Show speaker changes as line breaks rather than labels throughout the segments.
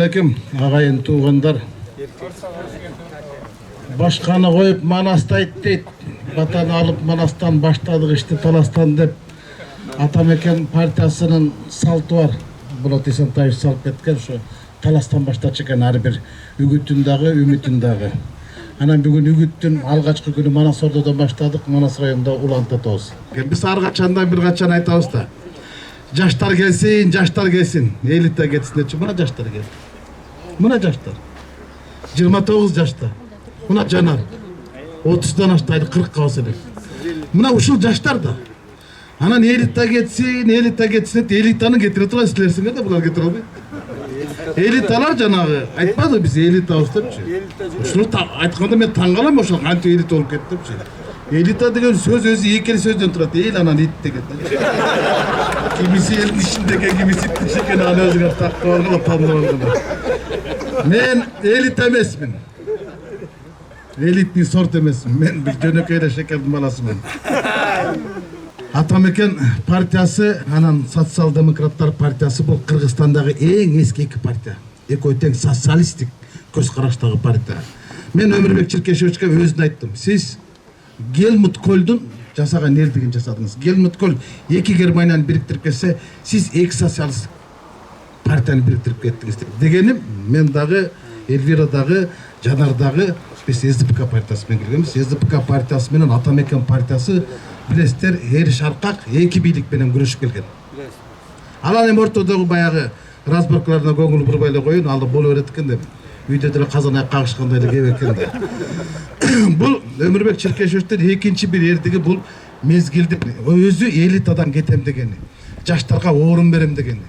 Ассалаумағалейкум, ағайын туғандар. Башқаны қойып манастайды дейді. Батаны алып манастан баштадық ішті таластан деп. Атамекен партиясының салты бар. Болат Исентаев салып кеткен, şu таластан баштатшы екен әрбір үгіттіндағы, үмітіндағы. Анан бүгін үгіттін алғашқы күні Манас Ордодан баштадық, Манас районында Уланта тоғыз. Біз арғачандан бір қачан айтамыз да. Жаштар келсин, элита кетсин дечи. Мына жаштар келди. Мына жаштар. 29 жашта. Мына жанар. 30-дан аштайды, 40-ка болса элек. Мына ушул жаштар да. Анан элита кетсин, элитаны кетире турган силерсиңер да, булар кетире албайт. Элиталар жанагы айтпады биз элитабыз депчи. Ушуну айтканда мен таң калам, ошол кантип элита болуп кетти депчи. Элита деген сөз өзү эки сөздөн турат. Эл анан ит деген. Kimisi elin içindeki, kimisi içindeki ane özgür takkı olgulu tanrı. Men elit emesmin. Elitni sort emesmin. Men bir Jönököy'de şekerdim balasımın. Atameken partiyası, anan Sosyal Demokratlar Partiyası bu Kırgızstandagı en eski iki partiya. Ekoyten sosyalistik köz karaştagı partiya. Men Ömürбек Çirкешевичке özüne ayttım. Siz Helmut Kohl'dun жасаған елдігін жасадыңыз. Helmut Kohl екі Германияны біріктіріп кетсе, сіз екі социалистік партияны біріктіріп кеттіңіз. Дегенім, мен дағы, Эльвирадағы, Жанардағы біз СДПК партиясымен келгенбіз. СДПК партиясы менен Атамекен партиясы білесіздер, ері шарқақ екі билікпенен күресіп келген. Алан эми ортодогу баягы разборкаларына көңүл бурбайлы коюн, алды боло берет экен деп. Үйдө деле казан аяк кагышкандай эле кеп экен да. Бұл Ömürбек Çirкешевичтен экинчи бир эрдиги бул мезгилди өзү элитадан кетем дегени, жаштарга орун берем дегени.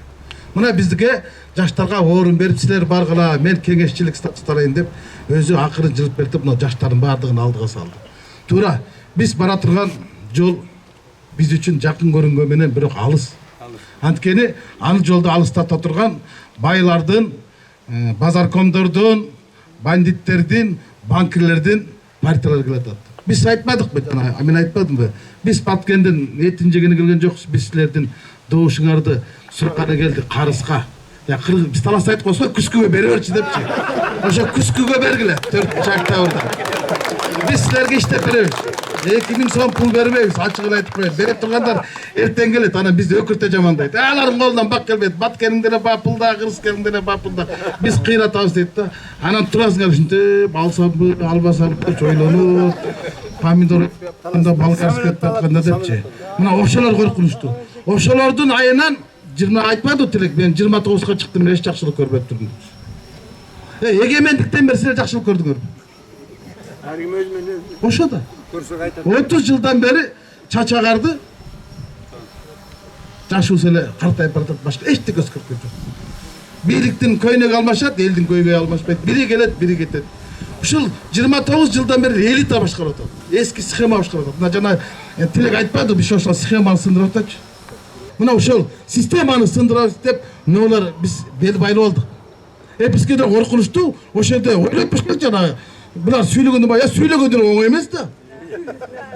Мына биздике жаштарга орун берип силер баргыла, мен кеңешчилик статустарайын деп өзү акырын жылып берип, мына жаштардын баардыгын алдыга салды. Туура, биз бара турган жол биз үчүн жакын көрүнгөн менен бирок алыс. Анткени аны жолду алыстата турган байлардын, базаркомдордун, бандиттердин, банкирлердин партиялар келет атты. Biz айтпадық бе? Мен айтпадым бе? Biz Баткенден етін жегені келген жоқпыз. Biz сілерден doğuşыңарды сұраққаны келдік қарысқа. Biz талас айтып қойса күскіге бере берші депші. Ошо күскіге бергіле 4 октябрда. Biz сілерге іштеп бере берші. 2000 сом пул бермейбиз, ачыгын айтып коеюн. Берип тургандар эртең келет, анан бизди өкүртө жамандайт. Алардын колунан бак келбейт. Баткендин деле бапылда, Кыргызстандын деле бапылда. Биз кыйратабыз дейт да. Анан турасыңар ушинтип, алсамбы, албасамбы, ойлонуп, помидор анда болгарский атканда депчи. Мына ошолор коркунучтуу. Ошолордун айынан 20 айтпады тилек, мен 29га чыктым, эч жакшылык көрбөп турдум. Эгемендиктен бери силер жакшылык көрдүңөр. Ошо да. 30 жылдан бeri чачагарды жашуусу эле картайып баратат, башка эчтеке өзгөрүп жок. Бийликтин көйнөк алмашат, элдин көйнөгү алмашпайт. Бири келет, бири кетет. Ушул 29 жылдан бeri элита башкарып атат. Эски схема башкарып атат. Мына жана тилек айтпады, биз ошол схеманы сындырып атачы. Мына ошол системаны сындырабыз деп, мыналар биз бел байлап алдык. Бизге да коркунучтуу, ошол жерде ойлоп башка жана булар сүйлөгөндөн бая сүйлөгөндөн оңой эмес да.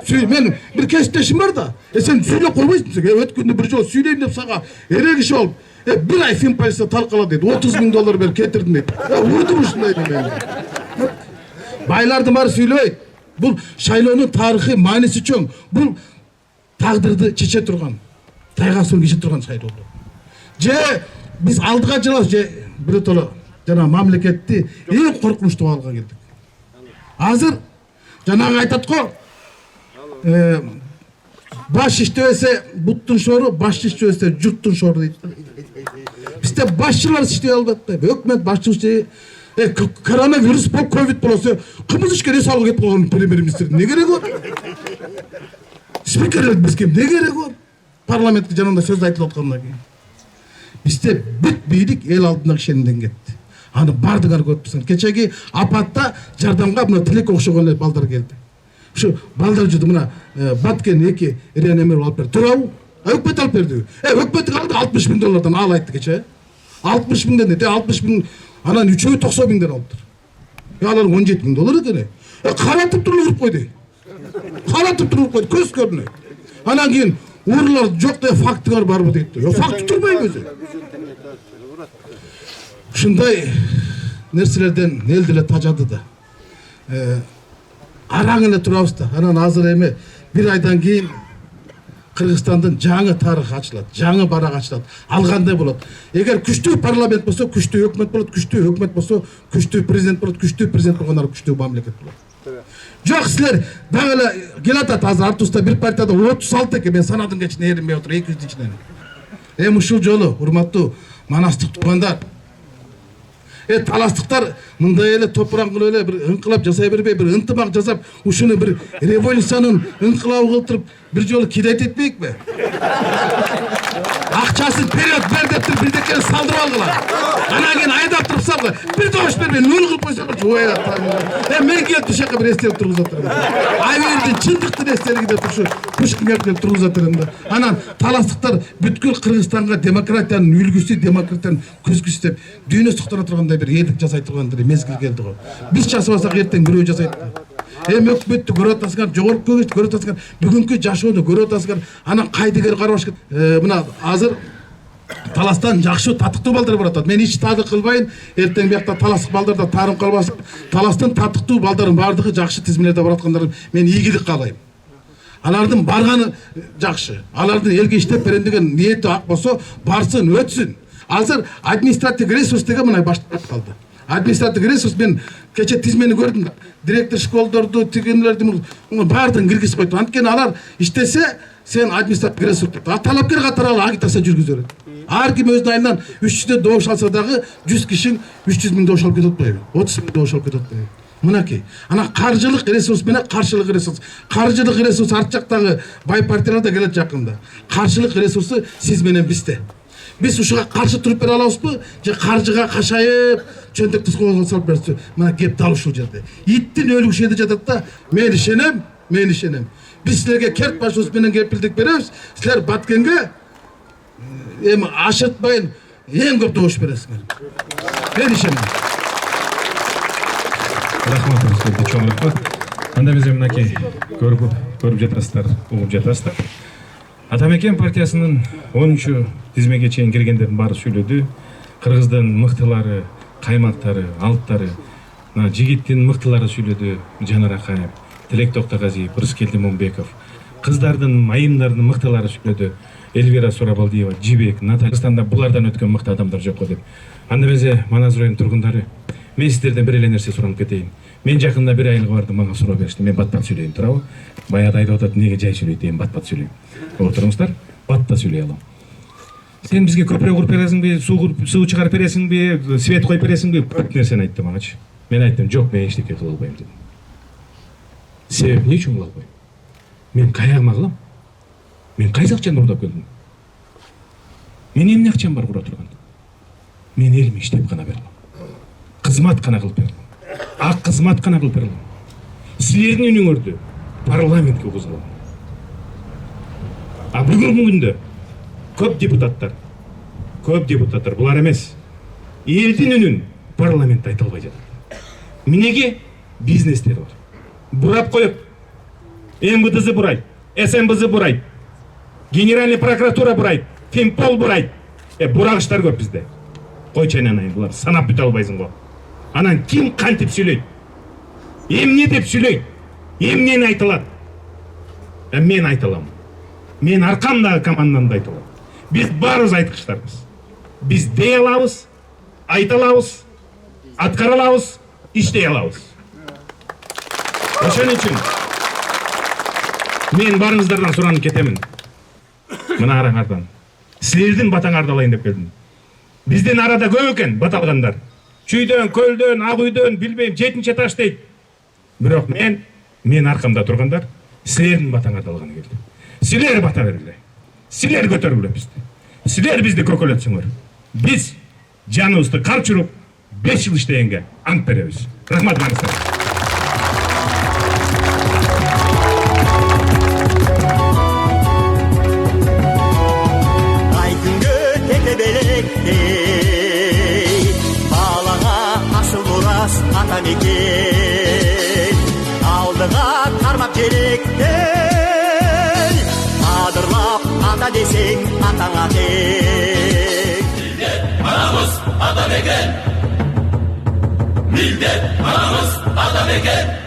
Men bir kesişim var da, sen söyle koymaysın. Ötkünde bir yol söyleyeyim de sana. Ere kişi ol. Bir ay film parası talkala dedi. $30.000 ver getirdim dedi. Ya vurdum şundaydı ben. Baylardım var söyleyeyim. Bu şaylonun tarihi manisi çok. Bu tağdırdı çiçe turgan. Tayga son geçe turgan şaylı oldu. Biz aldığa cılaz. Bir tolu. Cana mamleketti. En korkmuştu alga geldik. Hazır. Cana aytat ko. Baş iştevese buttun şoru, baş iştevese cürttun şoru deydi. Bizde başçılar işteve albatta. Hükümet başçı işteve. Koronavirüs bu Covid bulası. Kımız işkere sağlık et koyalım premier ministeri. Ne gerek var? Spikerler bizke ne gerek var? Parlamentin canında söz aytılotkandan keyin. Bizde büt beylik el altındaki şeninden gitti. Hani bardığar götpüsün. Keçegi apatta jardamga buna tilek okşoğan balдар geldi. Şu balдар judu mına Batken eki Eren Emir alıp berdi. Turabı? Hükümet alıp berdi. Hükümet aldı $60.000'dan al aytты keçe. 60.000'den dedi. 60.000 anan 3'ü 90.000'den aldılar. Ya alar $17.000 eкен. Karatıp durup koydu. Karatıp durup koydu. Köz görünüyor. Anan keyin uğurlar yok diye faktılar var mı deyip. Faktı durmayın gözü. ушундай нерселерден эл деле тажады да. Араң эле турабыз да. Анан азыр эми бир айдан кийин Кыргызстандын жаңы тарыхы ачылат, жаңы барак ачылат. Ал кандай болот? Эгер күчтүү парламент болсо, күчтүү өкмөт болот, күчтүү өкмөт болсо, күчтүү президент болот, күчтүү президент болгондор күчтүү мамлекет болот. Жок, силер дагы эле келатат азыр артыбызда бир партияда 36 экен, мен санадым кечине эринбей отур 200 ичинен. Эми ушул жолу урматтуу манастык туугандар, таластыктар мындай эле топуран кылып эле бир ыңкылап жасай бербей, бир ынтымак жасап, ушуну бир революциянын ыңкылабы кылтырып бир жолу кидайт этпейикпи? Акчасын период бер деп туруп бирдекени салдырып алгыла. Анан кийин айдап туруп салгыла. Бир добуш бербей, нөл кылып койсоңорчу. Ой, мен келип ушака бир эстелик тургузуп атырмын. Айбердин чындыктын эстелиги деп турушу Пушкинге келип тургузуп атырмын да. Анан таластыктар бүткүл Кыргызстанга демократиянын үлгүсү, демократиянын көзгүсү деп дүйнө суктана тургандай бир элдик жасай тургандай мезгил келди го. Биз жасабасак эртең бирөө жасайт да. Өкмөттү көрүп атасыңар, жогорку кеңешти көрүп атасыңар, бүгүнкү жашоону көрүп атасыңар. Анан кайдыгер карабаш керек. Мына азыр таластан жакшы татыктуу балдар барып атат. Мен эч таадык кылбайын, эртең биякта таластык балдарда таарым калбасын. Таластын татыктуу балдарын бардыгы жакшы тизмелерде бараткандарын мен ийгилик каалайм. Алардын барганы жакшы. Алардын элге иштеп берем деген ниети ак болсо, барсын, өтсүн. Азыр административдик ресурс деген мына баштап калды. Административдик ресурс мен кече тизмени көрдүм. Директор школдорду, тигинлерди баардыгын киргизип койду. Анткени алар иштесе, сен административдик ресурс деп. Талапкер катары ал агитация жүргүзөр. Ар ким өзүнүн айынан 300 добуш алса дагы 100 киши 300 000 добуш алып кетип атпайбы? 30 000 добуш алып кетип атпайбы? Мынакей. Анан каржылык ресурс менен каршылык ресурс. Каржылык ресурс арт жактагы бай партиялар да келет жакында. Каршылык ресурсу сиз менен бизде. Биз ушуга каршы туруп бере алабызбы? Же каржыга кашайып, чөндөктү кол салып берсек, мына кеп дал ушул жерде. Иттин өлүгү жерде жатат да, мен ишенем. Биз силерге керт башыбыз менен кепилдик беребиз. Силер баткенге эми ашытпайын эң көп добуш бересиңер. Мен ишенем.
Рахмат сизге, чоң рахмат. Анда биз мынакей көрүп жатасыздар, угуп жатасыздар. Атамекен партиясынын 10-чу тизмеге чейин киргендердин баары сүйлөдү. Кыргыздын мыктылары, каймактары, алыптары, жигиттин мыктылары сүйлөдү. Жанар Акаев, Тилек Токтогазиев, Рыскелди Момбеков. Кыздардын, айымдардын мыктылары сүйлөдү. Эльвира Сурабалдиева, Жибек, Наталья. Кыргызстанда булардан өткөн мыкты адамдар жок го деп. Анда бизе Манас районунун тургундары, мен сиздерден бир эле нерсе суранып кетейин. Мен жакында бир айылга бардым, мага суроо беришти. Мен бат сүйлөйүн, туурабы? Баягы айтып атат, неге жай сүйлөйт дейм, бат сүйлөйм. Отуруңуздар, бат сүйлөй алам. Сен бизге көпүрө куруп бересиңби, суу чыгарып бересиңби, свет коюп бересиңби? Көп нерсени айтты магачы. Мен айттым, жок, мен эчтеке кыла албайм дедим. Себеби эмне үчүн кыла албайм? Мен каягыма кылам? Мен кайсы акчаны уурдап келдим? Мен эмне акчам бар кура турган? Мен элиме иштеп гана бере алам. Кызмат гана кылып бере алам. Ак кызмат гана кылып бере алам. Силердин үнүңөрдү парламентке козго алам. А бүгүнкү күндө көп депутаттар булар эмес. Элдин үнүн парламентте айта албай жатат. Эмнеге? Бизнестер бар. Бурап коет. МВД бурайт, СМБЗ бурайт, Генеральный прокуратура бурайт, Финпол бурайт. Бурагыштар көп бизде. Кой чайнанайын, булар санап бүтө албайсың го. Анан ким кантип сүйлөйт? Эмне деп сүйлөйт? Эмнени айтылат? Мен айта алам. Мен аркамдагы командамды айта алам. Биз баарыбыз айткычтарбыз. Биз дей алабыз, айта алабыз, аткара алабыз, иштей алабыз. Ошон үчүн мен барыңыздардан суранып кетемин. Мына араңардан. Силердин батаңарды алайын деп келдим. Биздин арада көп экен бат алгандар. Чүйдөн, көлдөн, Ак үйдөн, билбейм, 7-чи этаж дейт. Бирок мен аркамда тургандар силердин батаңарды алганы келди. Силер бата бергиле. Силер көтөргүлө бизди. Силер бизди көкөлөтсүңөр. Биз жаныбызды карп чуруп 5 жыл иштегенге ант беребиз. Рахмат барыңыздар.
Атамекен алдыға тармақ керекті адырлап ата десең атаңа тең. Анамыз Атамекен.
Millet anamız adam eken.